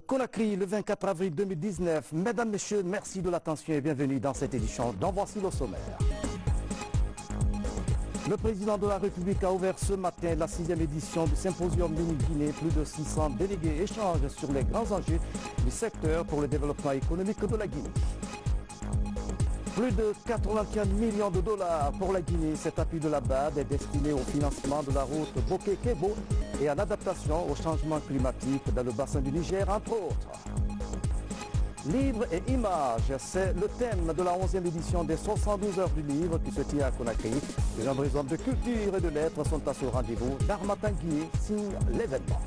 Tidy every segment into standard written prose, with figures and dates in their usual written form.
Conakry, le 24 avril 2019. Mesdames, Messieurs, merci de l'attention et bienvenue dans cette édition dont voici le sommaire. Le président de la République a ouvert ce matin la 6e édition du symposium Mini-Guinée. Plus de 600 délégués échangent sur les grands enjeux du secteur pour le développement économique de la Guinée. Plus de 95 millions de dollars pour la Guinée. Cet appui de la BAD est destiné au financement de la route Boké-Kébo et à l'adaptation au changement climatique dans le bassin du Niger, entre autres. Livres et images, c'est le thème de la 11e édition des 72 heures du livre qui se tient à Conakry. De nombreux hommes de culture et de lettres sont à ce rendez-vous. Darma Tanguy signe l'événement.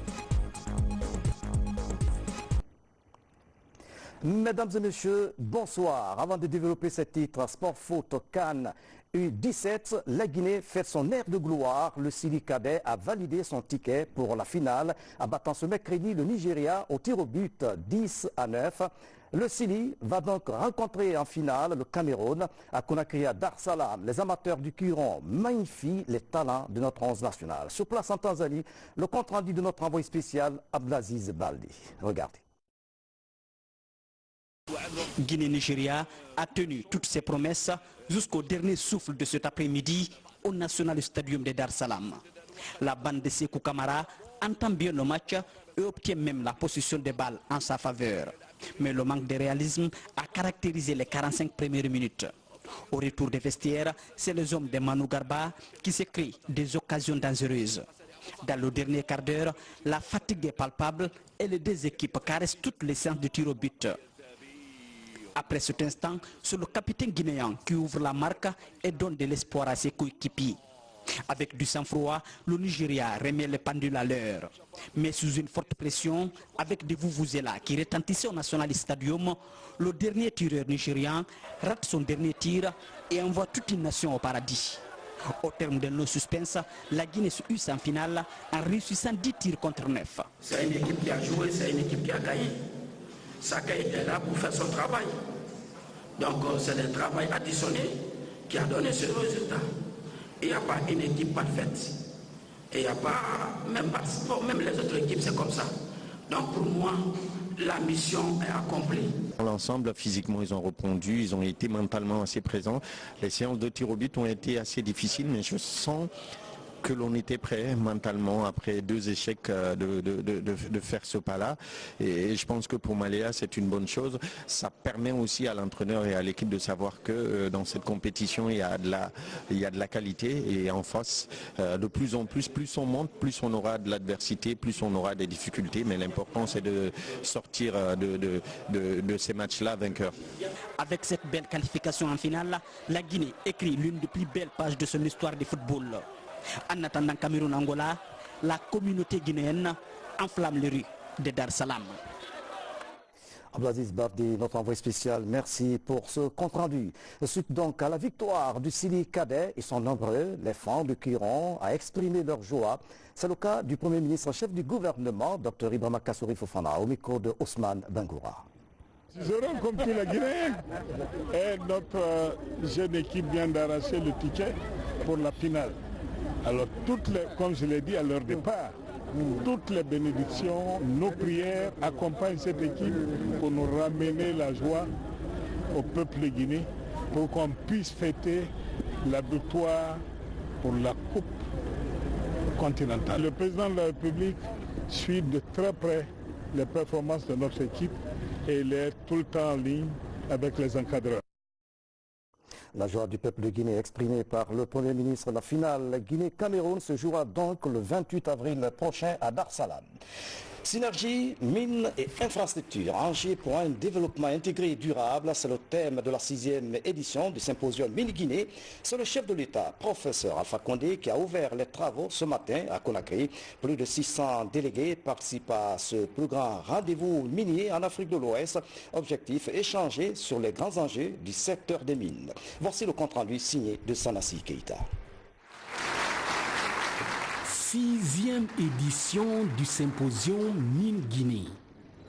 Mesdames et messieurs, bonsoir. Avant de développer ce titre, Sport Foot Cannes U17, la Guinée fait son air de gloire. Le Sili Cadet a validé son ticket pour la finale, abattant ce mercredi le Nigeria au tir au but 10-9. Le Sili va donc rencontrer en finale le Cameroun à Conakry à Dar Salam. Les amateurs du Curon magnifient les talents de notre 11 national. Sur place en Tanzanie, le compte rendu de notre envoyé spécial Abdelaziz Baldi. Regardez. Guinée-Nigeria a tenu toutes ses promesses jusqu'au dernier souffle de cet après-midi au National Stadium de Dar Salam. La bande de Sékou Kamara entend bien le match et obtient même la possession des balles en sa faveur. Mais le manque de réalisme a caractérisé les 45 premières minutes. Au retour des vestiaires, c'est les hommes de Manu Garba qui se créent des occasions dangereuses. Dans le dernier quart d'heure, la fatigue est palpable et les deux équipes caressent toutes les séances de tir au but. Après cet instant, c'est le capitaine guinéen qui ouvre la marque et donne de l'espoir à ses coéquipiers. Avec du sang-froid, le Nigeria remet les pendules à l'heure. Mais sous une forte pression, avec des vuvuzelas qui retentissaient au National Stadium, le dernier tireur nigérian rate son dernier tir et envoie toute une nation au paradis. Au terme de nos suspense, la Guinée se hisse en finale en réussissant 10 tirs contre 9. C'est une équipe qui a joué, c'est une équipe qui a gagné. Chacun était là pour faire son travail. Donc c'est le travail additionné qui a donné ce résultat. Il n'y a pas une équipe parfaite. Et il n'y a pas, même les autres équipes, c'est comme ça. Donc pour moi, la mission est accomplie. Dans l'ensemble, physiquement, ils ont répondu, ils ont été mentalement assez présents. Les séances de tir au but ont été assez difficiles, mais je sens que l'on était prêt mentalement après 2 échecs de faire ce pas-là. Et je pense que pour Maléa, c'est une bonne chose. Ça permet aussi à l'entraîneur et à l'équipe de savoir que dans cette compétition, il y a de la qualité. Et en face, de plus en plus, plus on monte, plus on aura de l'adversité, plus on aura des difficultés. Mais l'important, c'est de sortir de ces matchs-là vainqueurs. Avec cette belle qualification en finale, la Guinée écrit l'une des plus belles pages de son histoire de football. En attendant Cameroun-Angola, la communauté guinéenne enflamme les rues de Dar Salam. Abdelaziz Bardi, notre envoyé spécial, merci pour ce compte-rendu. Suite donc à la victoire du Sili Cadet, ils sont nombreux, les fans du Curon, à exprimer leur joie. C'est le cas du Premier ministre chef du gouvernement, Dr Ibrahima Kassouri Fofana, au micro de Ousmane Bengoura. Nous aurons comme tous les Guinéens. Et notre jeune équipe vient d'arracher le ticket pour la finale. Alors, comme je l'ai dit à leur départ, toutes les bénédictions, nos prières accompagnent cette équipe pour nous ramener la joie au peuple guinéen, pour qu'on puisse fêter la victoire pour la Coupe continentale. Le président de la République suit de très près les performances de notre équipe et il est tout le temps en ligne avec les encadreurs. La joie du peuple de Guinée exprimée par le Premier ministre. La finale Guinée-Cameroun se jouera donc le 28 avril prochain à Dar Salam. Synergie, mines et infrastructures, enjeux pour un développement intégré et durable, c'est le thème de la 6e édition du symposium Mini-Guinée. C'est le chef de l'État, professeur Alpha Condé, qui a ouvert les travaux ce matin à Conakry. Plus de 600 délégués participent à ce plus grand rendez-vous minier en Afrique de l'Ouest. Objectif, échanger sur les grands enjeux du secteur des mines. Voici le compte-rendu signé de Sanassi Keïta. 6e édition du symposium Mine-Guinée.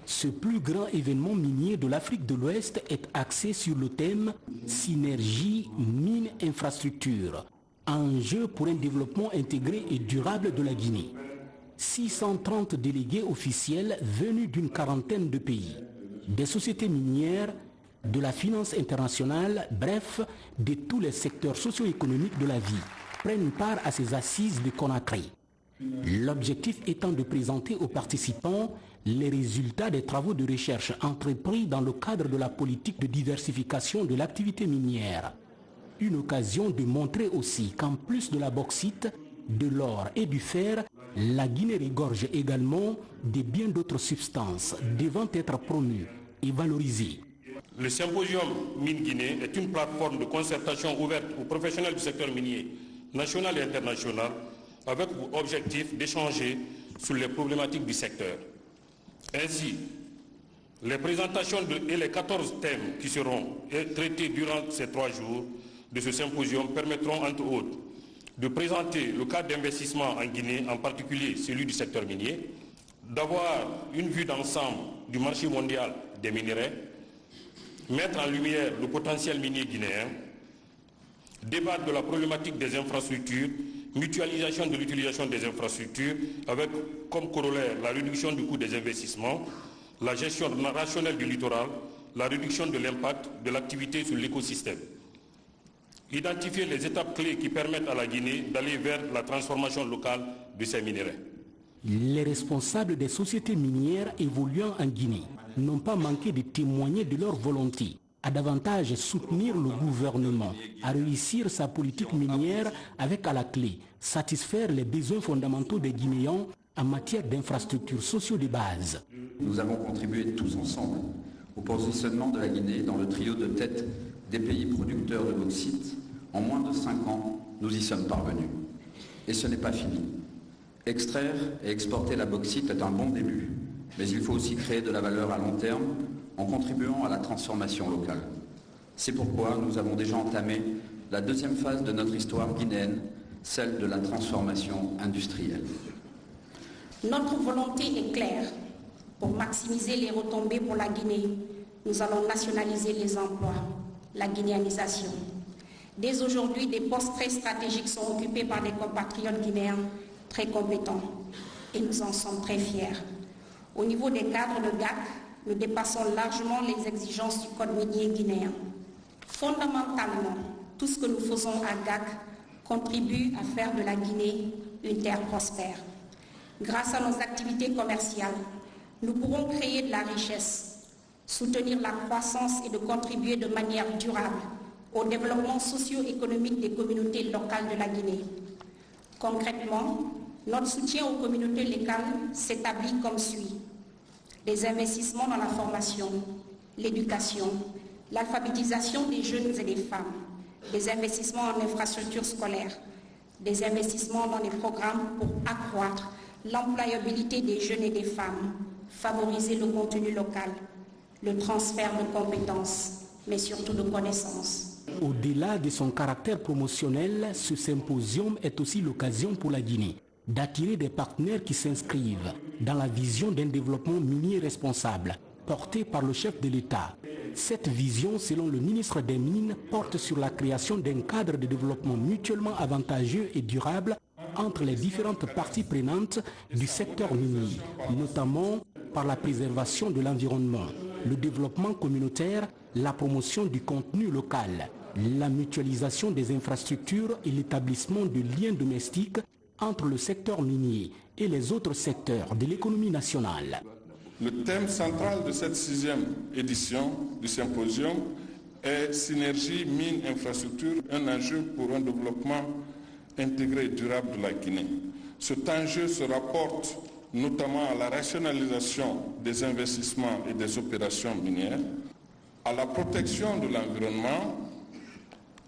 Ce plus grand événement minier de l'Afrique de l'Ouest est axé sur le thème Synergie mine-infrastructure, enjeu pour un développement intégré et durable de la Guinée. 630 délégués officiels venus d'une quarantaine de pays, des sociétés minières, de la finance internationale, bref, de tous les secteurs socio-économiques de la vie, prennent part à ces assises de Conakry. L'objectif étant de présenter aux participants les résultats des travaux de recherche entrepris dans le cadre de la politique de diversification de l'activité minière. Une occasion de montrer aussi qu'en plus de la bauxite, de l'or et du fer, la Guinée regorge également de bien d'autres substances devant être promues et valorisées. Le symposium Mine Guinée est une plateforme de concertation ouverte aux professionnels du secteur minier, national et international, avec pour objectif d'échanger sur les problématiques du secteur. Ainsi, les présentations et les 14 thèmes qui seront traités durant ces 3 jours de ce symposium permettront, entre autres, de présenter le cadre d'investissement en Guinée, en particulier celui du secteur minier, d'avoir une vue d'ensemble du marché mondial des minerais, mettre en lumière le potentiel minier guinéen, débattre de la problématique des infrastructures, mutualisation de l'utilisation des infrastructures avec comme corollaire la réduction du coût des investissements, la gestion rationnelle du littoral, la réduction de l'impact de l'activité sur l'écosystème. Identifier les étapes clés qui permettent à la Guinée d'aller vers la transformation locale de ses minéraux. Les responsables des sociétés minières évoluant en Guinée n'ont pas manqué de témoigner de leur volonté à davantage soutenir le gouvernement, à réussir sa politique minière avec à la clé satisfaire les besoins fondamentaux des Guinéens en matière d'infrastructures sociaux de base. Nous avons contribué tous ensemble au positionnement de la Guinée dans le trio de tête des pays producteurs de bauxite. En moins de 5 ans, nous y sommes parvenus. Et ce n'est pas fini. Extraire et exporter la bauxite est un bon début, mais il faut aussi créer de la valeur à long terme en contribuant à la transformation locale. C'est pourquoi nous avons déjà entamé la 2e phase de notre histoire guinéenne, celle de la transformation industrielle. Notre volonté est claire. Pour maximiser les retombées pour la Guinée, nous allons nationaliser les emplois, la guinéanisation. Dès aujourd'hui, des postes très stratégiques sont occupés par des compatriotes guinéens très compétents et nous en sommes très fiers. Au niveau des cadres de GAC, nous dépassons largement les exigences du code minier guinéen. Fondamentalement, tout ce que nous faisons à GAC contribue à faire de la Guinée une terre prospère. Grâce à nos activités commerciales, nous pourrons créer de la richesse, soutenir la croissance et de contribuer de manière durable au développement socio-économique des communautés locales de la Guinée. Concrètement, notre soutien aux communautés locales s'établit comme suit. Des investissements dans la formation, l'éducation, l'alphabétisation des jeunes et des femmes, des investissements en infrastructures scolaires, des investissements dans des programmes pour accroître l'employabilité des jeunes et des femmes, favoriser le contenu local, le transfert de compétences, mais surtout de connaissances. Au-delà de son caractère promotionnel, ce symposium est aussi l'occasion pour la Guinée d'attirer des partenaires qui s'inscrivent dans la vision d'un développement minier responsable porté par le chef de l'État. Cette vision, selon le ministre des Mines, porte sur la création d'un cadre de développement mutuellement avantageux et durable entre les différentes parties prenantes du secteur minier, notamment par la préservation de l'environnement, le développement communautaire, la promotion du contenu local, la mutualisation des infrastructures et l'établissement de liens domestiques entre le secteur minier et les autres secteurs de l'économie nationale. Le thème central de cette 6e édition du symposium est Synergie mine-infrastructure, un enjeu pour un développement intégré et durable de la Guinée. Cet enjeu se rapporte notamment à la rationalisation des investissements et des opérations minières, à la protection de l'environnement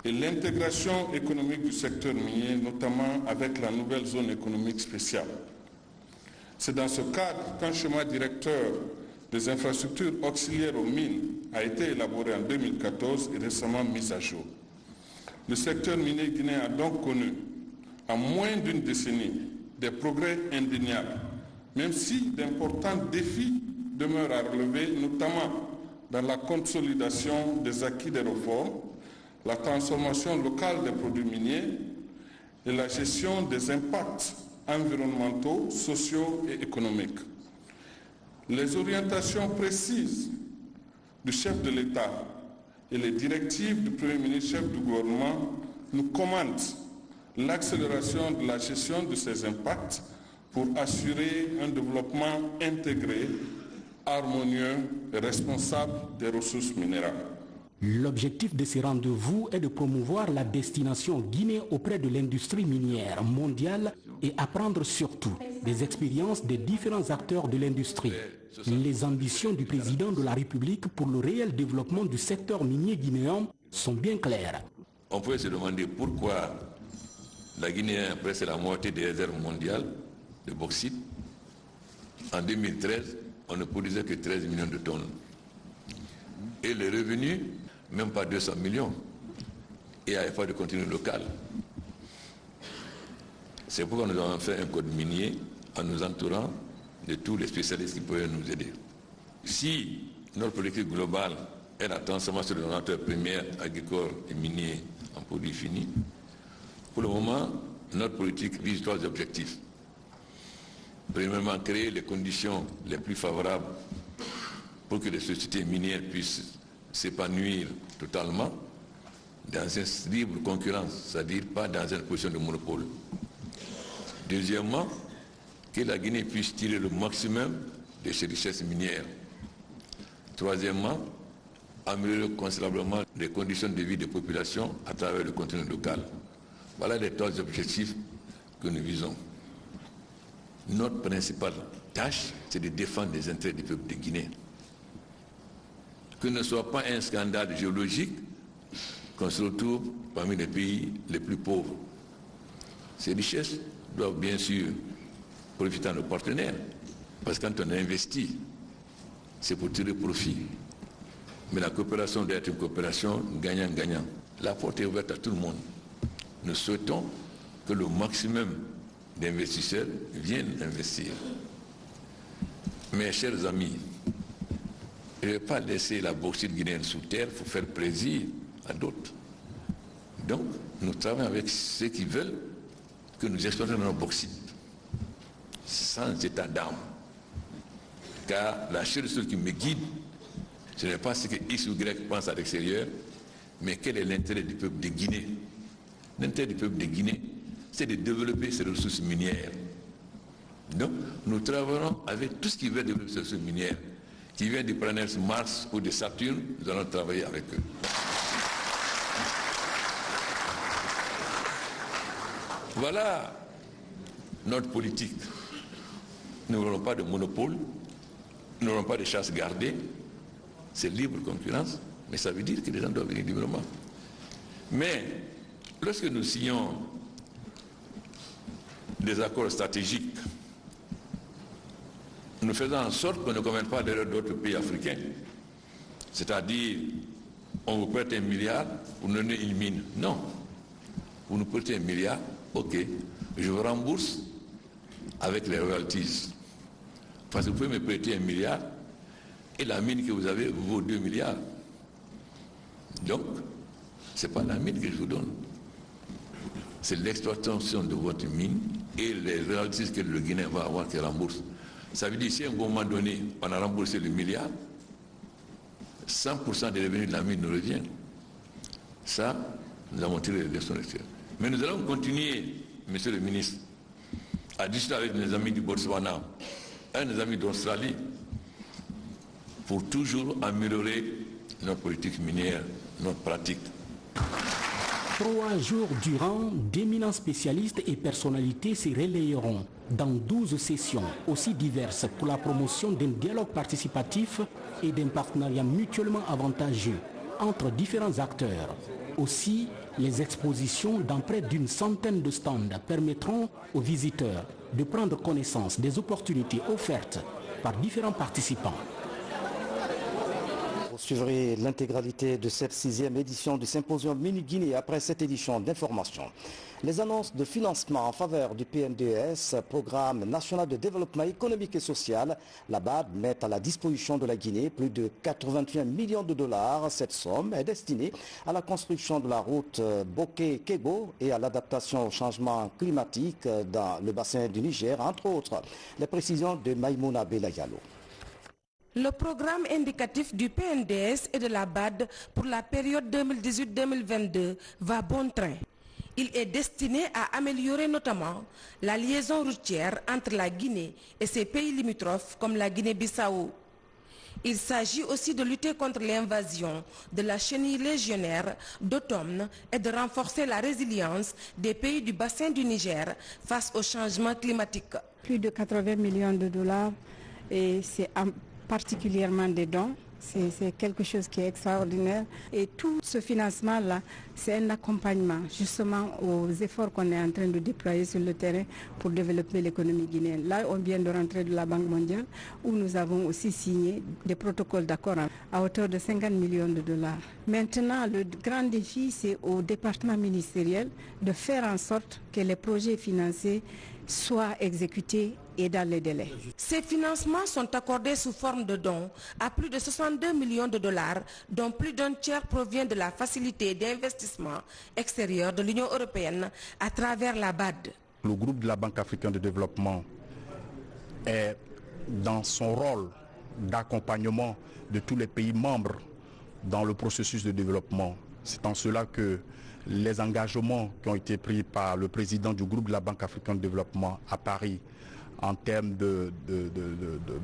et l'intégration économique du secteur minier, notamment avec la nouvelle zone économique spéciale. C'est dans ce cadre qu'un schéma directeur des infrastructures auxiliaires aux mines a été élaboré en 2014 et récemment mis à jour. Le secteur minier guinéen a donc connu, en moins d'une décennie, des progrès indéniables, même si d'importants défis demeurent à relever, notamment dans la consolidation des acquis des réformes, la transformation locale des produits miniers et la gestion des impacts environnementaux, sociaux et économiques. Les orientations précises du chef de l'État et les directives du Premier ministre chef du gouvernement nous commandent l'accélération de la gestion de ces impacts pour assurer un développement intégré, harmonieux et responsable des ressources minérales. L'objectif de ces rendez-vous est de promouvoir la destination Guinée auprès de l'industrie minière mondiale et apprendre surtout des expériences des différents acteurs de l'industrie. Les ambitions du président de la République pour le réel développement du secteur minier guinéen sont bien claires. On peut se demander pourquoi la Guinée a presque la moitié des réserves mondiales de bauxite. En 2013, on ne produisait que 13 millions de tonnes. Et les revenus, même pas 200 millions. Et à effort de contenu local. C'est pourquoi nous avons fait un code minier en nous entourant de tous les spécialistes qui peuvent nous aider. Si notre politique globale est la transformation de nos matières premières agricoles et miniers en produits finis, pour le moment, notre politique vise 3 objectifs. Premièrement, créer les conditions les plus favorables pour que les sociétés minières puissent s'épanouir totalement dans une libre concurrence, c'est-à-dire pas dans une position de monopole. Deuxièmement, que la Guinée puisse tirer le maximum de ses richesses minières. Troisièmement, améliorer considérablement les conditions de vie des populations à travers le contenu local. Voilà les 3 objectifs que nous visons. Notre principale tâche, c'est de défendre les intérêts du peuple de Guinée. Que ne soit pas un scandale géologique qu'on se retrouve parmi les pays les plus pauvres. Ces richesses doivent bien sûr profiter à nos partenaires, parce que quand on investit, c'est pour tirer profit. Mais la coopération doit être une coopération gagnant-gagnant. La porte est ouverte à tout le monde. Nous souhaitons que le maximum d'investisseurs viennent investir. Mes chers amis, je ne vais pas laisser la bauxite guinéenne sous terre pour faire plaisir à d'autres. Donc, nous travaillons avec ceux qui veulent que nous exploitions notre bauxite sans état d'âme. Car la seule chose qui me guide, ce n'est pas ce que X ou Y pense à l'extérieur, mais quel est l'intérêt du peuple de Guinée. L'intérêt du peuple de Guinée, c'est de développer ses ressources minières. Donc, nous travaillons avec tout ce qui veut développer ces ressources minières, qui vient des planètes Mars ou de Saturne, nous allons travailler avec eux. Voilà notre politique. Nous ne voulons pas de monopole, nous ne voulons pas de chasse gardée, c'est libre concurrence, mais ça veut dire que les gens doivent venir librement. Mais lorsque nous signons des accords stratégiques, nous faisons en sorte qu'on ne commette pas d'erreurs d'autres pays africains. C'est-à-dire, on vous prête 1 milliard pour nous donner une mine. Non. Vous nous prêtez 1 milliard, ok, je vous rembourse avec les royalties. Parce que vous pouvez me prêter 1 milliard et la mine que vous avez vaut 2 milliards. Donc, ce n'est pas la mine que je vous donne. C'est l'exploitation de votre mine et les royalties que le Guinéen va avoir qui rembourse. Ça veut dire si à un moment donné, on a remboursé le milliard, 100% des revenus de la mine nous reviennent. Ça, nous avons tiré les leçons extérieures. Mais nous allons continuer, monsieur le ministre, à discuter avec nos amis du Botswana et nos amis d'Australie pour toujours améliorer notre politique minière, notre pratique. 3 jours durant, d'éminents spécialistes et personnalités se relayeront dans 12 sessions aussi diverses pour la promotion d'un dialogue participatif et d'un partenariat mutuellement avantageux entre différents acteurs. Aussi, les expositions dans près d'une centaine de stands permettront aux visiteurs de prendre connaissance des opportunités offertes par différents participants. Vous suivrez l'intégralité de cette 6e édition du Symposium Mini Guinée après cette édition d'information. Les annonces de financement en faveur du PNDES, Programme national de développement économique et social, la BAD met à la disposition de la Guinée plus de 81 millions de dollars. Cette somme est destinée à la construction de la route Boké-Kégo et à l'adaptation au changement climatique dans le bassin du Niger, entre autres. Les précisions de Maïmouna Belayalo. Le programme indicatif du PNDS et de la BAD pour la période 2018-2022 va bon train. Il est destiné à améliorer notamment la liaison routière entre la Guinée et ses pays limitrophes comme la Guinée-Bissau. Il s'agit aussi de lutter contre l'invasion de la chenille légionnaire d'automne et de renforcer la résilience des pays du bassin du Niger face au changement climatique. Plus de 80 millions de dollars et c'est particulièrement des dons. C'est quelque chose qui est extraordinaire et tout ce financement-là, c'est un accompagnement justement aux efforts qu'on est en train de déployer sur le terrain pour développer l'économie guinéenne. Là, on vient de rentrer de la Banque mondiale où nous avons aussi signé des protocoles d'accord à hauteur de 50 millions de dollars. Maintenant, le grand défi, c'est au département ministériel de faire en sorte que les projets financés soient exécutés et dans les délais. Ces financements sont accordés sous forme de dons à plus de 62 millions de dollars, dont plus d'un tiers provient de la facilité d'investissement extérieur de l'Union européenne à travers la BAD. Le groupe de la Banque africaine de développement est dans son rôle d'accompagnement de tous les pays membres dans le processus de développement. C'est en cela que les engagements qui ont été pris par le président du groupe de la Banque africaine de développement à Paris en termes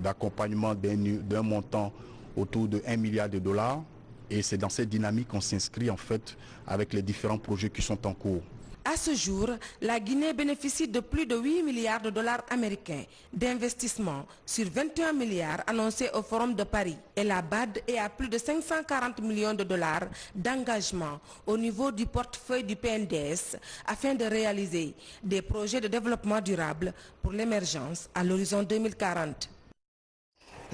d'accompagnement d'un montant autour de 1 milliard de dollars. Et c'est dans cette dynamique qu'on s'inscrit en fait avec les différents projets qui sont en cours. À ce jour, la Guinée bénéficie de plus de 8 milliards de dollars américains d'investissement sur 21 milliards annoncés au Forum de Paris. Et la BAD est à plus de 540 millions de dollars d'engagement au niveau du portefeuille du PNDS afin de réaliser des projets de développement durable pour l'émergence à l'horizon 2040.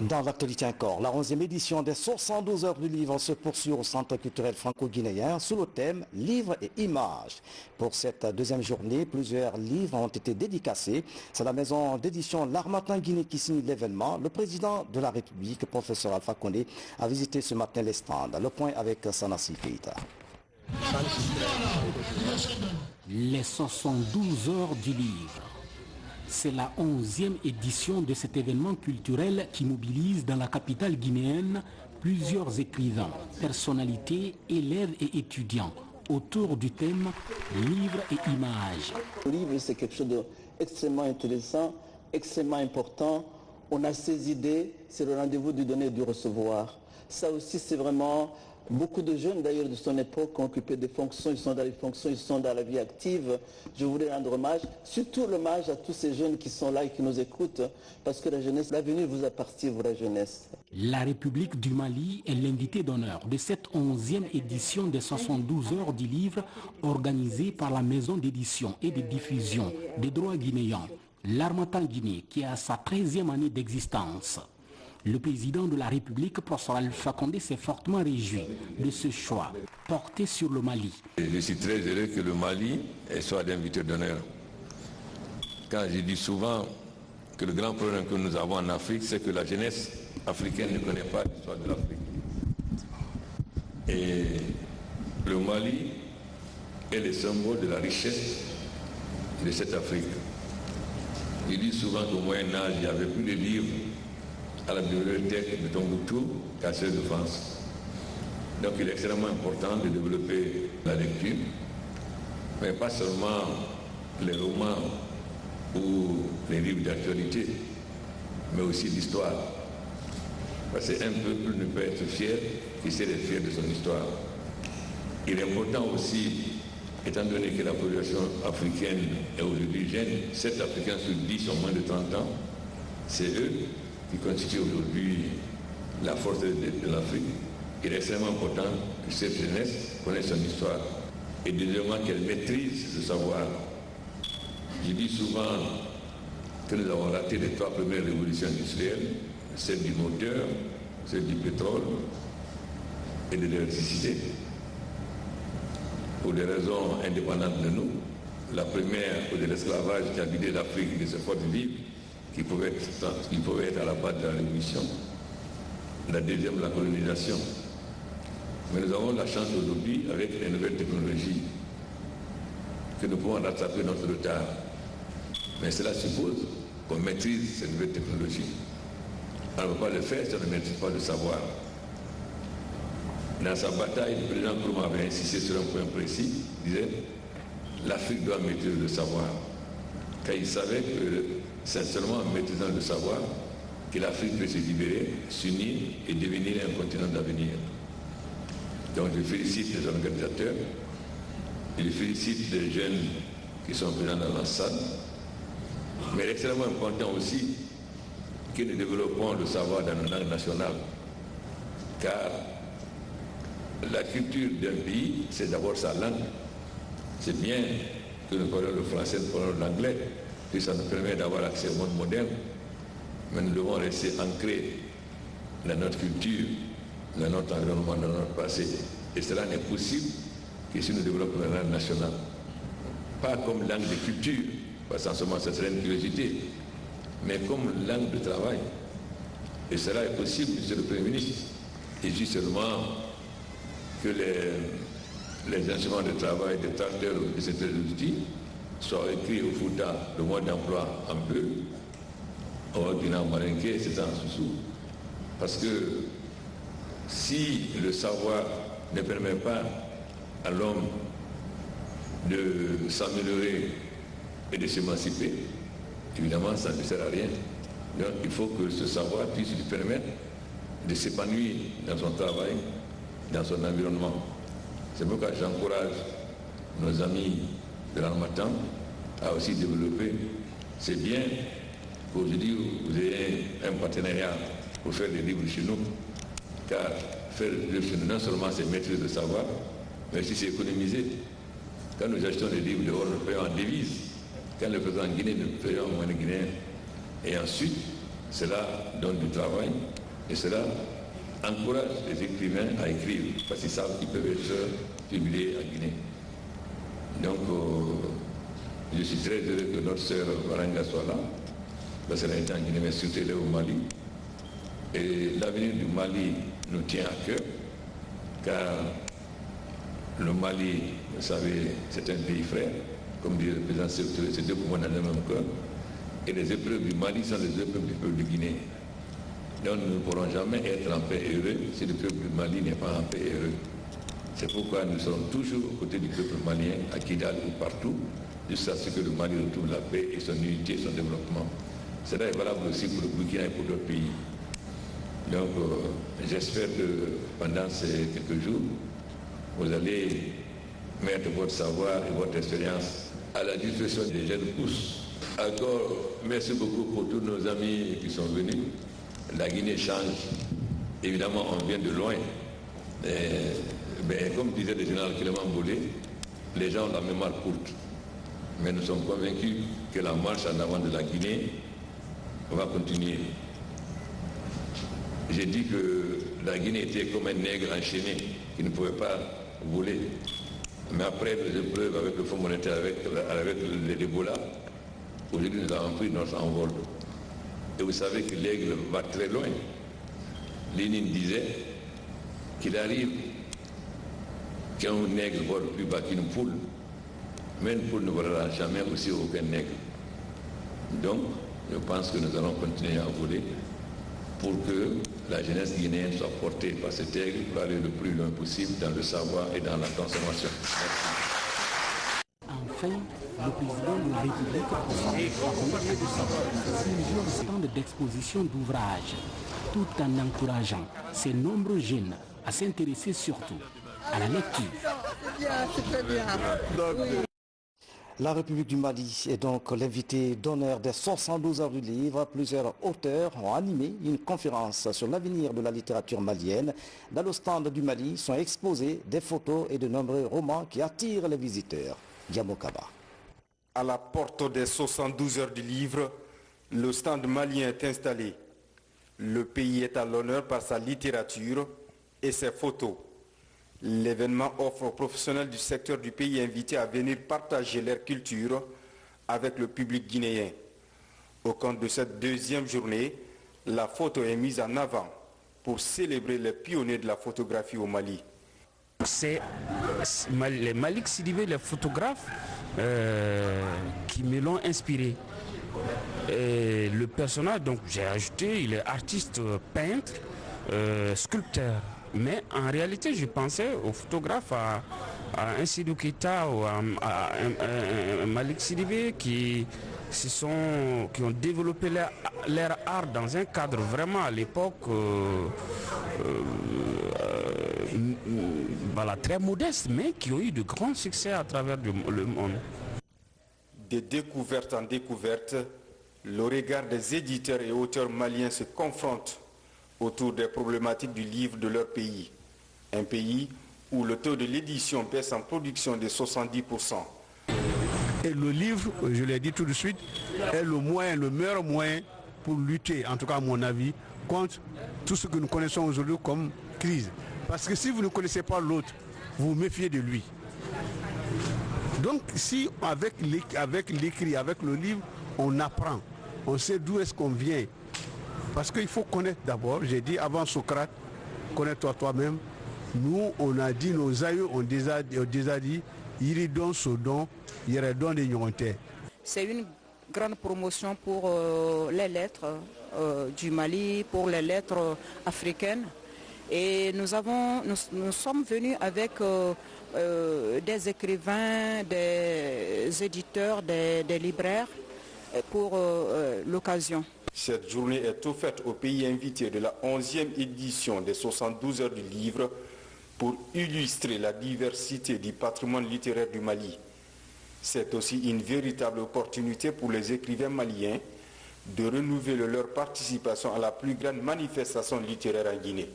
Dans l'actualité encore, la 11e édition des 72 heures du livre se poursuit au Centre culturel franco-guinéen sous le thème « Livres et images ». Pour cette deuxième journée, plusieurs livres ont été dédicacés. C'est la maison d'édition L'Harmattan Guinée qui signe l'événement. Le président de la République, professeur Alpha Condé, a visité ce matin les stands. Le point avec Sanassi Keita. Les 72 heures du livre. C'est la 11e édition de cet événement culturel qui mobilise dans la capitale guinéenne plusieurs écrivains, personnalités, élèves et étudiants autour du thème livres et images. Le livre, c'est quelque chose d'extrêmement intéressant, extrêmement important. On a ses idées, c'est le rendez-vous du donner et du recevoir. Ça aussi, c'est vraiment... Beaucoup de jeunes d'ailleurs de son époque ont occupé des fonctions, ils sont dans les fonctions, ils sont dans la vie active. Je voulais rendre hommage, surtout l'hommage à tous ces jeunes qui sont là et qui nous écoutent, parce que la jeunesse, l'avenir vous appartient, vous la jeunesse. La République du Mali est l'invité d'honneur de cette 11e édition des 72 heures du livre organisée par la maison d'édition et de diffusion des droits guinéens, l'Harmattan Guinée, qui a sa 13e année d'existence. Le président de la République, professeur Alpha Condé, s'est fortement réjoui de ce choix porté sur le Mali. Je suis très heureux que le Mali soit l'invité d'honneur. Quand je dis souvent que le grand problème que nous avons en Afrique, c'est que la jeunesse africaine ne connaît pas l'histoire de l'Afrique. Et le Mali est le symbole de la richesse de cette Afrique. Je dis souvent qu'au Moyen-Âge, il n'y avait plus de livres à la bibliothèque de Tombouctou qu'à celle de France. Donc il est extrêmement important de développer la lecture, mais pas seulement les romans ou les livres d'actualité, mais aussi l'histoire. Parce qu'un peuple ne peut être fier qu'il sait être fier de son histoire. Il est important aussi, étant donné que la population africaine est aujourd'hui jeune, 7 Africains sur 10 ont moins de 30 ans, c'est eux qui constitue aujourd'hui la force de l'Afrique. Il est extrêmement important que cette jeunesse connaisse son histoire et deuxièmement qu'elle maîtrise le savoir. Je dis souvent que nous avons raté les 3 premières révolutions industrielles, celle du moteur, celle du pétrole et de l'électricité. Pour des raisons indépendantes de nous, La première, de l'esclavage qui a vidé l'Afrique de ses forces vives, qui pouvait être à la base de la révolution. La deuxième, la colonisation. Mais nous avons la chance aujourd'hui, avec les nouvelles technologies, que nous pouvons rattraper notre retard. Mais cela suppose qu'on maîtrise ces nouvelles technologies. On ne peut pas le faire si on ne maîtrise pas le savoir. Dans sa bataille, le président Nkrumah avait insisté sur un point précis. Il disait l'Afrique doit maîtriser le savoir. Car il savait que c'est seulement en maîtrisant le savoir que l'Afrique peut se libérer, s'unir et devenir un continent d'avenir. Donc je félicite les organisateurs, et je félicite les jeunes qui sont présents dans l'ensemble. Mais il est extrêmement important aussi que nous développons le savoir dans nos langues nationales. Car la culture d'un pays, c'est d'abord sa langue. C'est bien que nous parlons le français, nous parlons l'anglais, puis ça nous permet d'avoir accès au monde moderne. Mais nous devons rester ancrés dans notre culture, dans notre environnement, dans notre passé. Et cela n'est possible que si nous développons la langue nationale. Pas comme langue de culture, parce qu'en ce moment, ça serait une curiosité, mais comme langue de travail. Et cela est possible, monsieur le Premier ministre. Il dit seulement que les instruments de travail des tracteurs ou des outils soient écrits au Fouta, le mode d'emploi en bleu, au Guinée Marinké, c'est en sous-sous. Parce que si le savoir ne permet pas à l'homme de s'améliorer et de s'émanciper, évidemment, ça ne sert à rien. Donc il faut que ce savoir puisse lui permettre de s'épanouir dans son travail, dans son environnement. C'est pourquoi j'encourage nos amis de l'Harmattan à aussi développer. C'est bien qu'aujourd'hui vous ayez un partenariat pour faire des livres chez nous, car faire des livres chez nous, non seulement c'est maîtriser le savoir, mais aussi c'est économiser. Quand nous achetons des livres dehors, nous payons en devises. Quand le faisons en Guinée, nous payons en monnaie guinéenne. Et ensuite, cela donne du travail et cela encourage les écrivains à écrire, parce qu'ils savent qu'ils peuvent être publiés en Guinée. Donc, je suis très heureux que notre sœur Waranga soit là, parce qu'elle a été en Guinée, mais surtout elle est au Mali. Et l'avenir du Mali nous tient à cœur, car le Mali, vous savez, c'est un pays frère, comme dit le président Sékou, c'est deux poumons dans le même cœur. Et les épreuves du Mali sont les épreuves du peuple de Guinée. Donc nous ne pourrons jamais être en paix et heureux si le peuple du Mali n'est pas en paix et heureux. C'est pourquoi nous serons toujours aux côtés du peuple malien, à Kidal ou partout, jusqu'à ce que le Mali retrouve la paix et son unité, son développement. Cela est valable aussi pour le Burkina et pour d'autres pays. Donc j'espère que pendant ces quelques jours, vous allez mettre votre savoir et votre expérience à la disposition des jeunes pousses. Encore, merci beaucoup pour tous nos amis qui sont venus. La Guinée change. Évidemment, on vient de loin. Comme disait le général Clément Boulé, les gens ont la mémoire courte. Mais nous sommes convaincus que la marche en avant de la Guinée va continuer. J'ai dit que la Guinée était comme un nègre enchaîné qui ne pouvait pas voler. Mais après les épreuves avec le Fonds monétaire, avec l'Ebola, aujourd'hui nous avons pris notre envol. Et vous savez que l'aigle va très loin. Lénine disait qu'il arrive qu'un nègre vole plus bas qu'une poule, mais une poule ne volera jamais aussi haut qu'un nègre. Donc, je pense que nous allons continuer à voler pour que la jeunesse guinéenne soit portée par cet aigle pour aller le plus loin possible dans le savoir et dans la transformation. Enfin, le président de la République a parlé de plusieurs stands d'exposition d'ouvrages, tout en encourageant ces nombreux jeunes à s'intéresser surtout à la lecture. La République du Mali est donc l'invité d'honneur des 72 heures du livre. Plusieurs auteurs ont animé une conférence sur l'avenir de la littérature malienne. Dans le stand du Mali sont exposés des photos et de nombreux romans qui attirent les visiteurs. Diamokaba. À la porte des 72 heures du livre, le stand malien est installé. Le pays est à l'honneur par sa littérature et ses photos. L'événement offre aux professionnels du secteur du pays invités à venir partager leur culture avec le public guinéen. Au cours de cette deuxième journée, la photo est mise en avant pour célébrer les pionniers de la photographie au Mali. C'est les Malik Sidibé, les photographes, qui me l'ont inspiré. Et le personnage, donc j'ai ajouté, il est artiste, peintre, sculpteur. Mais en réalité, je pensais aux photographes, à un Sidou Keita ou à un Malik Sidibé qui ont développé leur art dans un cadre vraiment à l'époque voilà, très modeste, mais qui ont eu de grands succès à travers le monde. De découverte en découverte, le regard des éditeurs et auteurs maliens se confronte autour des problématiques du livre de leur pays. Un pays où le taux de l'édition baisse en production de 70%. Et le livre, je l'ai dit tout de suite, est le meilleur moyen pour lutter, en tout cas à mon avis, contre tout ce que nous connaissons aujourd'hui comme crise. Parce que si vous ne connaissez pas l'autre, vous vous méfiez de lui. Donc si avec l'écrit, avec le livre, on apprend, on sait d'où est-ce qu'on vient. Parce qu'il faut connaître d'abord, j'ai dit avant Socrate, connais-toi toi-même. Nous, on a dit, nos aïeux ont déjà dit, Iridon, Sodon, Iridon de Nyonte. C'est une grande promotion pour les lettres du Mali, pour les lettres africaines. Et nous sommes venus avec des écrivains, des éditeurs, des libraires pour l'occasion. Cette journée est offerte aux pays invités de la 11e édition des 72 heures du livre pour illustrer la diversité du patrimoine littéraire du Mali. C'est aussi une véritable opportunité pour les écrivains maliens de renouveler leur participation à la plus grande manifestation littéraire en Guinée.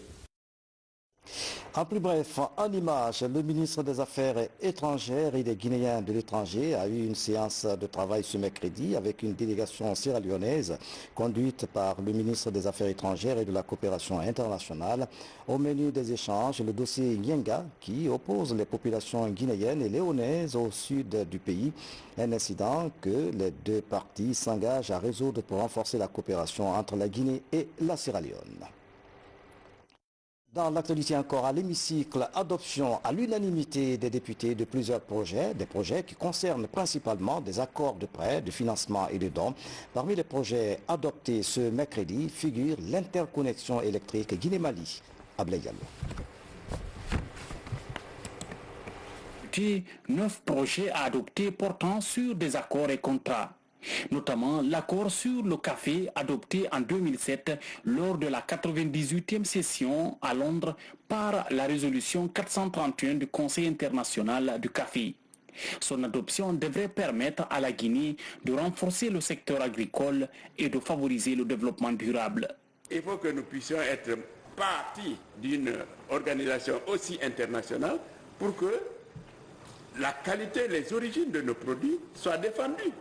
En plus bref, en image, le ministre des Affaires étrangères et des Guinéens de l'étranger a eu une séance de travail ce mercredi avec une délégation sierra-léonaise conduite par le ministre des Affaires étrangères et de la coopération internationale. Au menu des échanges, le dossier Nyenga qui oppose les populations guinéennes et léonaises au sud du pays. Un incident que les deux parties s'engagent à résoudre pour renforcer la coopération entre la Guinée et la Sierra-Léone. Dans l'actualité encore à l'hémicycle, adoption à l'unanimité des députés de plusieurs projets, des projets qui concernent principalement des accords de prêt, de financement et de dons. Parmi les projets adoptés ce mercredi figure l'interconnexion électrique Guinée-Mali. Ablaye Diallo. 9 projets adoptés portant sur des accords et contrats. Notamment l'accord sur le café adopté en 2007 lors de la 98e session à Londres par la résolution 431 du Conseil international du café. Son adoption devrait permettre à la Guinée de renforcer le secteur agricole et de favoriser le développement durable. Il faut que nous puissions être partie d'une organisation aussi internationale pour que la qualité, les origines de nos produits soient défendues.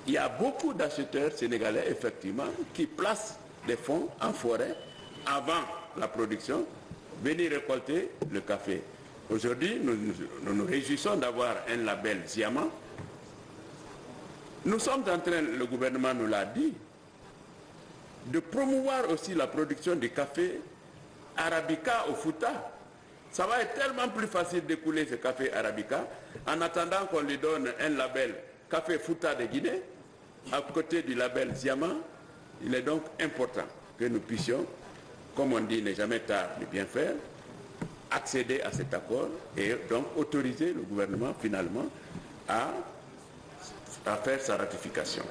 Il y a beaucoup d'acheteurs sénégalais, effectivement, qui placent des fonds en forêt avant la production, venir récolter le café. Aujourd'hui, nous nous réjouissons d'avoir un label Ziama. Nous sommes en train, le gouvernement nous l'a dit, de promouvoir aussi la production du café Arabica au Fouta. Ça va être tellement plus facile d'écouler ce café Arabica en attendant qu'on lui donne un label Café Fouta de Guinée. À côté du label Ziama, il est donc important que nous puissions, comme on dit, ne jamais tard de bien faire, accéder à cet accord et donc autoriser le gouvernement finalement à faire sa ratification.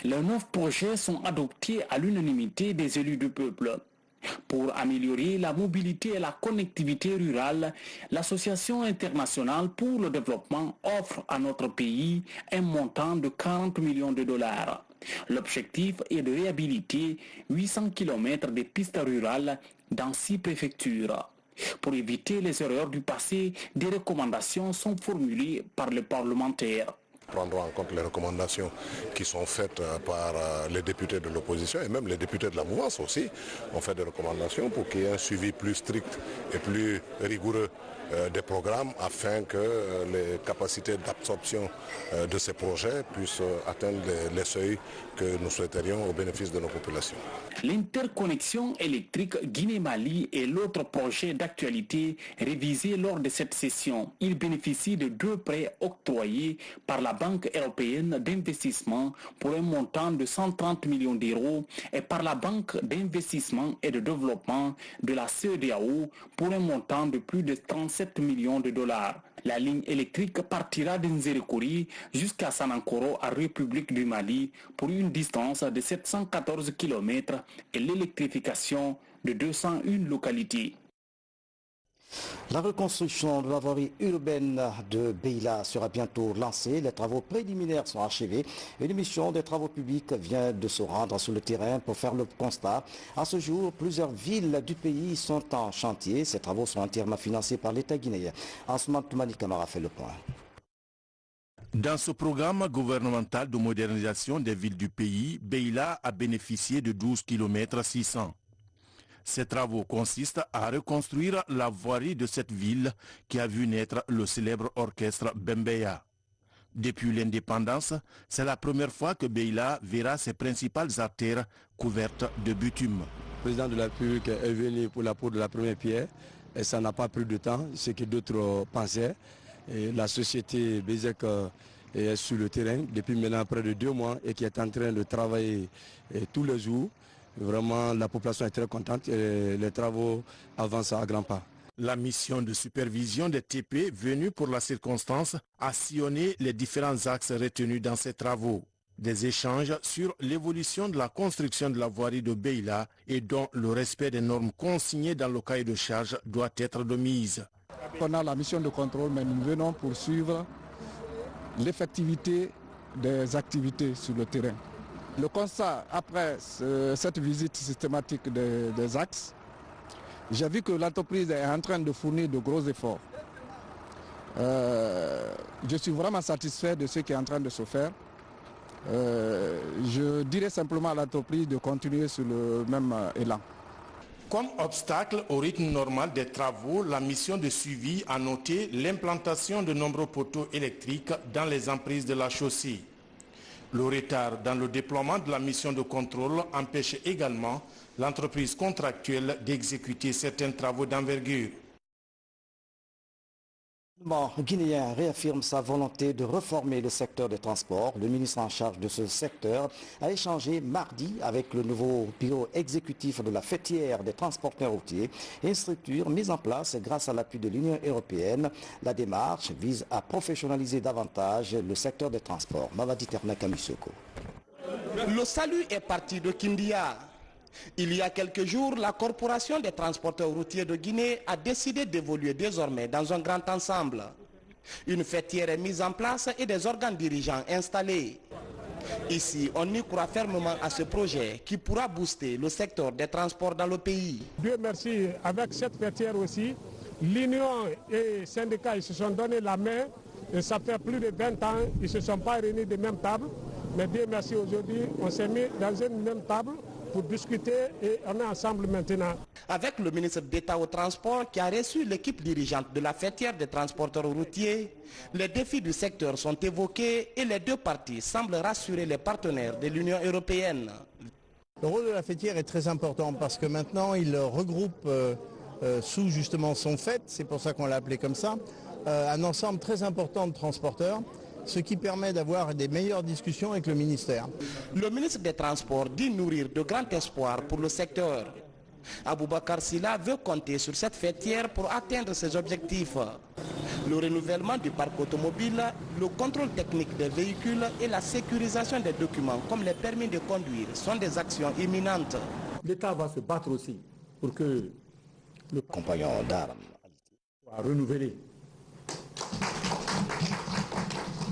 Les 9 projets sont adoptés à l'unanimité des élus du peuple. Pour améliorer la mobilité et la connectivité rurale, l'Association internationale pour le développement offre à notre pays un montant de 40 millions de dollars. L'objectif est de réhabiliter 800 km de pistes rurales dans 6 préfectures. Pour éviter les erreurs du passé, des recommandations sont formulées par les parlementaires. Prendrons en compte les recommandations qui sont faites par les députés de l'opposition et même les députés de la mouvance aussi ont fait des recommandations pour qu'il y ait un suivi plus strict et plus rigoureux des programmes afin que les capacités d'absorption de ces projets puissent atteindre les seuils que nous souhaiterions au bénéfice de nos populations. L'interconnexion électrique Guinée-Mali est l'autre projet d'actualité révisé lors de cette session. Il bénéficie de 2 prêts octroyés par la Banque européenne d'investissement pour un montant de 130 millions d'euros et par la Banque d'investissement et de développement de la CEDEAO pour un montant de plus de 37 millions de dollars. La ligne électrique partira d'Nzérékouri jusqu'à Sanankoro en République du Mali pour une distance de 714 km et l'électrification de 201 localités. La reconstruction de la voirie urbaine de Beila sera bientôt lancée. Les travaux préliminaires sont achevés. Une mission des travaux publics vient de se rendre sur le terrain pour faire le constat. À ce jour, plusieurs villes du pays sont en chantier. Ces travaux sont entièrement financés par l'État guinéen. Asman Toumani Kamara fait le point. Dans ce programme gouvernemental de modernisation des villes du pays, Beila a bénéficié de 12 km 600. Ces travaux consistent à reconstruire la voirie de cette ville qui a vu naître le célèbre orchestre Bembeya. Depuis l'indépendance, c'est la première fois que Beila verra ses principales artères couvertes de bitume. Le président de la République est venu pour la pose de la première pierre et ça n'a pas pris de temps, ce que d'autres pensaient. Et la société Bézek est sur le terrain depuis maintenant près de 2 mois et qui est en train de travailler tous les jours. Vraiment, la population est très contente et les travaux avancent à grands pas. La mission de supervision des TP venue pour la circonstance a sillonné les différents axes retenus dans ces travaux. Des échanges sur l'évolution de la construction de la voirie de Beila et dont le respect des normes consignées dans le cahier de charge doit être de mise. On a la mission de contrôle, mais nous venons poursuivre l'effectivité des activités sur le terrain. Le constat, après cette visite systématique des axes, j'ai vu que l'entreprise est en train de fournir de gros efforts. Je suis vraiment satisfait de ce qui est en train de se faire. Je dirais simplement à l'entreprise de continuer sur le même élan. Comme obstacle au rythme normal des travaux, la mission de suivi a noté l'implantation de nombreux poteaux électriques dans les emprises de la chaussée. Le retard dans le déploiement de la mission de contrôle empêche également l'entreprise contractuelle d'exécuter certains travaux d'envergure. Le gouvernement guinéen réaffirme sa volonté de reformer le secteur des transports. Le ministre en charge de ce secteur a échangé mardi avec le nouveau bureau exécutif de la fêtière des transporteurs routiers, une structure mise en place grâce à l'appui de l'Union européenne. La démarche vise à professionnaliser davantage le secteur des transports. Mamadi Terna Kamisoko. Le salut est parti de Kindia. Il y a quelques jours, la Corporation des transporteurs routiers de Guinée a décidé d'évoluer désormais dans un grand ensemble. Une fêtière est mise en place et des organes dirigeants installés. Ici, on y croit fermement à ce projet qui pourra booster le secteur des transports dans le pays. Dieu merci, avec cette fêtière aussi, l'Union et les syndicats ils se sont donné la main. Et ça fait plus de 20 ans, ils ne se sont pas réunis de même table. Mais Dieu merci, aujourd'hui, on s'est mis dans une même table pour discuter et on est ensemble maintenant. Avec le ministre d'État au transport qui a reçu l'équipe dirigeante de la fêtière des transporteurs routiers, les défis du secteur sont évoqués et les 2 parties semblent rassurer les partenaires de l'Union européenne. Le rôle de la fêtière est très important parce que maintenant il regroupe sous justement son fait, c'est pour ça qu'on l'a appelé comme ça, un ensemble très important de transporteurs, ce qui permet d'avoir des meilleures discussions avec le ministère. Le ministre des Transports dit nourrir de grands espoirs pour le secteur. Aboubakar Silla veut compter sur cette fêtière pour atteindre ses objectifs. Le renouvellement du parc automobile, le contrôle technique des véhicules et la sécurisation des documents comme les permis de conduire sont des actions imminentes. L'État va se battre aussi pour que le compagnon d'armes soit renouvelé.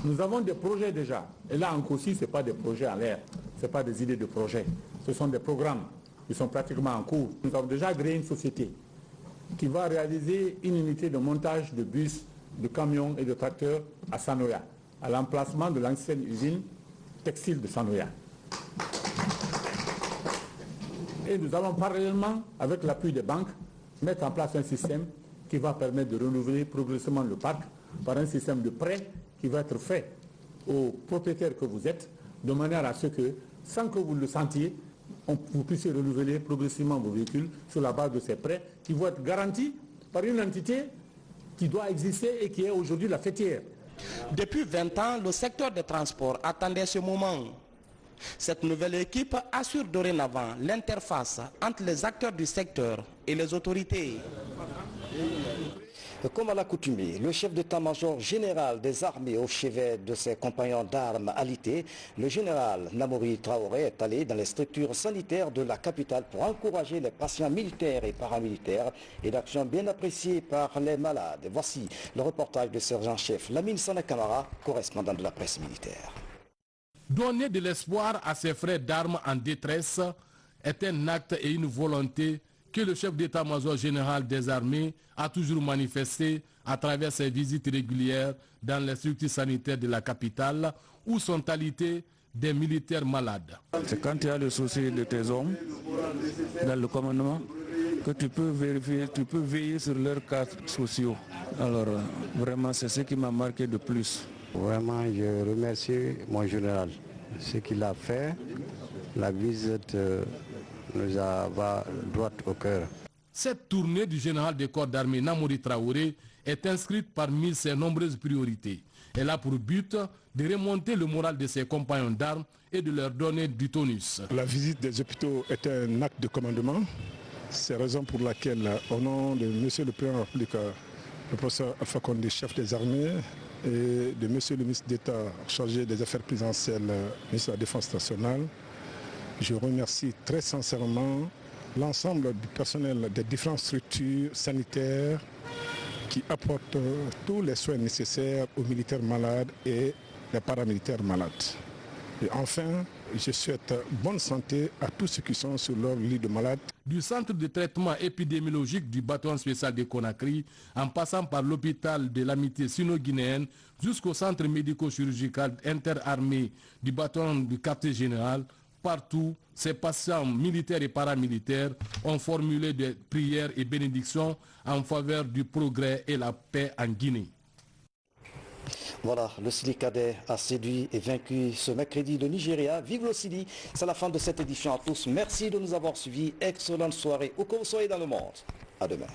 Nous avons des projets déjà. Et là encore, ce n'est pas des projets en l'air. Ce n'est pas des idées de projets. Ce sont des programmes qui sont pratiquement en cours. Nous avons déjà créé une société qui va réaliser une unité de montage de bus, de camions et de tracteurs à Sanoya. à l'emplacement de l'ancienne usine textile de Sanoya. Et nous allons parallèlement, avec l'appui des banques, mettre en place un système qui va permettre de renouveler progressivement le parc par un système de prêt qui va être fait aux propriétaires que vous êtes, de manière à ce que, sans que vous le sentiez, vous puissiez renouveler progressivement vos véhicules sur la base de ces prêts qui vont être garantis par une entité qui doit exister et qui est aujourd'hui la fêtière. Depuis 20 ans, le secteur des transports attendait ce moment. Cette nouvelle équipe assure dorénavant l'interface entre les acteurs du secteur et les autorités. Comme à l'accoutumée, le chef d'état-major général des armées au chevet de ses compagnons d'armes alités, le général Namori Traoré est allé dans les structures sanitaires de la capitale pour encourager les patients militaires et paramilitaires et d'action bien appréciée par les malades. Voici le reportage du sergent-chef Lamine Sana Camara, correspondant de la presse militaire. Donner de l'espoir à ses frères d'armes en détresse est un acte et une volonté que le chef d'état-major général des armées a toujours manifesté à travers ses visites régulières dans les structures sanitaires de la capitale où sont alités des militaires malades. C'est quand tu as le souci de tes hommes dans le commandement que tu peux vérifier, tu peux veiller sur leurs cas sociaux. Alors vraiment c'est ce qui m'a marqué de plus. Vraiment je remercie mon général. Ce qu'il a fait, la visite nous va droit au cœur. Cette tournée du général des corps d'armée Namori Traoré est inscrite parmi ses nombreuses priorités. Elle a pour but de remonter le moral de ses compagnons d'armes et de leur donner du tonus. La visite des hôpitaux est un acte de commandement. C'est la raison pour laquelle, au nom de M. le Président de la République, le professeur Alpha Condé, chef des armées, et de M. le ministre d'État chargé des affaires présidentielles, ministre de la Défense nationale, je remercie très sincèrement l'ensemble du personnel des différentes structures sanitaires qui apportent tous les soins nécessaires aux militaires malades et les paramilitaires malades. Et enfin, je souhaite bonne santé à tous ceux qui sont sur leur lit de malade. Du centre de traitement épidémiologique du bataillon spécial de Conakry, en passant par l'hôpital de l'amitié sino-guinéenne, jusqu'au centre médico-chirurgical interarmé du bataillon du quartier général, partout, ces patients militaires et paramilitaires ont formulé des prières et bénédictions en faveur du progrès et la paix en Guinée. Voilà, le Sili Cadet a séduit et vaincu ce mercredi le Nigeria. Vive le Sili, c'est la fin de cette édition à tous. Merci de nous avoir suivis. Excellente soirée où que vous soyez dans le monde. À demain.